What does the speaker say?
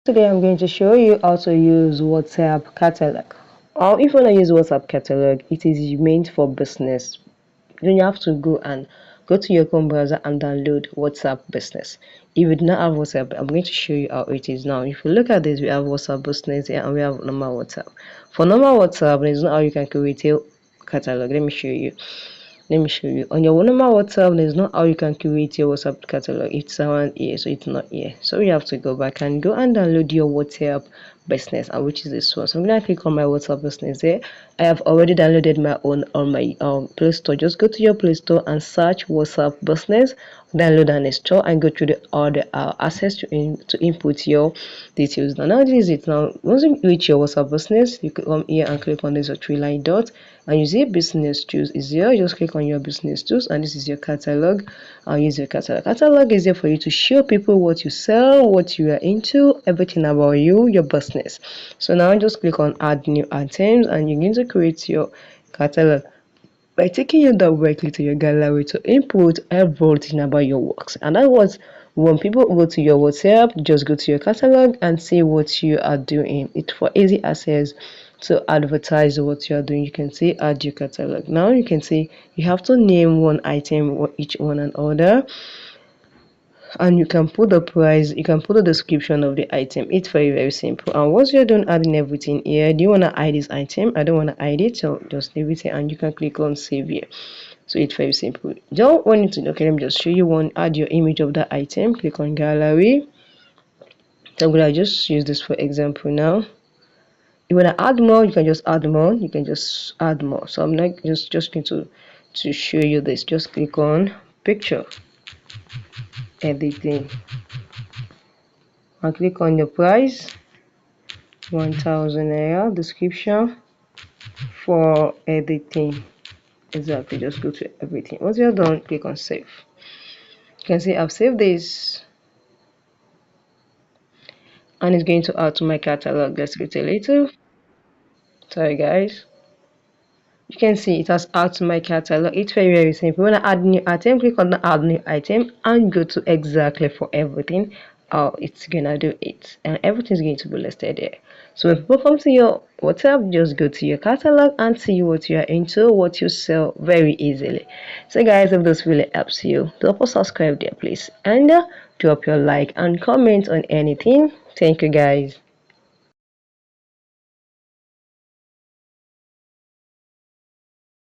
Today I'm going to show you how to use WhatsApp catalog. Or if you want to use WhatsApp catalog, it is meant for business. Then you have to go to your Chrome browser and download WhatsApp Business. If you do not have WhatsApp, I'm going to show you how it is now. If you look at this, we have WhatsApp Business here and we have normal WhatsApp. For normal WhatsApp, there's not how you can create a catalog. Let me show you on your normal WhatsApp. There's not how you can create your WhatsApp catalog. It's around here, so it's not here. So you have to go back and download your WhatsApp Business, and which is this one. So I'm gonna click on my WhatsApp Business here. I have already downloaded my own on my Play Store. Just go to your Play Store and search WhatsApp Business, download and install, and go through the all the access to input your details. Now this is it. Now once you reach your WhatsApp Business, you come here and click on this three-line dot, and you see business tools is here. Just click on your business tools, and this is your catalog. I'll use your catalog. Catalog is there for you to show people what you sell, what you are into, everything about you, your business. So now just click on add new items, and you're going to create your catalog by taking you directly to your gallery to input everything about your works. And that was when people go to your WhatsApp, just go to your catalog and see what you are doing. It's for easy access to advertise what you are doing. You can see add your catalog. Now you can see you have to name one item, each one an order, and you can put the price, you can put the description of the item. It's very simple. And once you're done adding everything here, do you want to hide this item? I don't want to hide it, so just leave it here and you can click on save here. So it's very simple. Don't want it to, okay, let me just show you one. Add your image of the item, click on gallery. So I'm gonna just use this for example now. You want to add more, you can just add more, you can just add more. So I'm not just going to show you this. Just click on picture, editing, and click on the price, 1000 naira, description for editing. Exactly, just go to everything. Once you're done, click on save. You can see I've saved this and it's going to add to my catalog. Let's wait a little. Sorry guys, you can see it has added to my catalog. It's very simple. When I add new item, click on the add new item and go to exactly for everything how it's gonna do it, and everything's going to be listed there. So when people come to your WhatsApp, just go to your catalog and see what you are into, what you sell very easily. So guys, if this really helps you, don't subscribe there please, and drop your like and comment on anything. Thank you guys.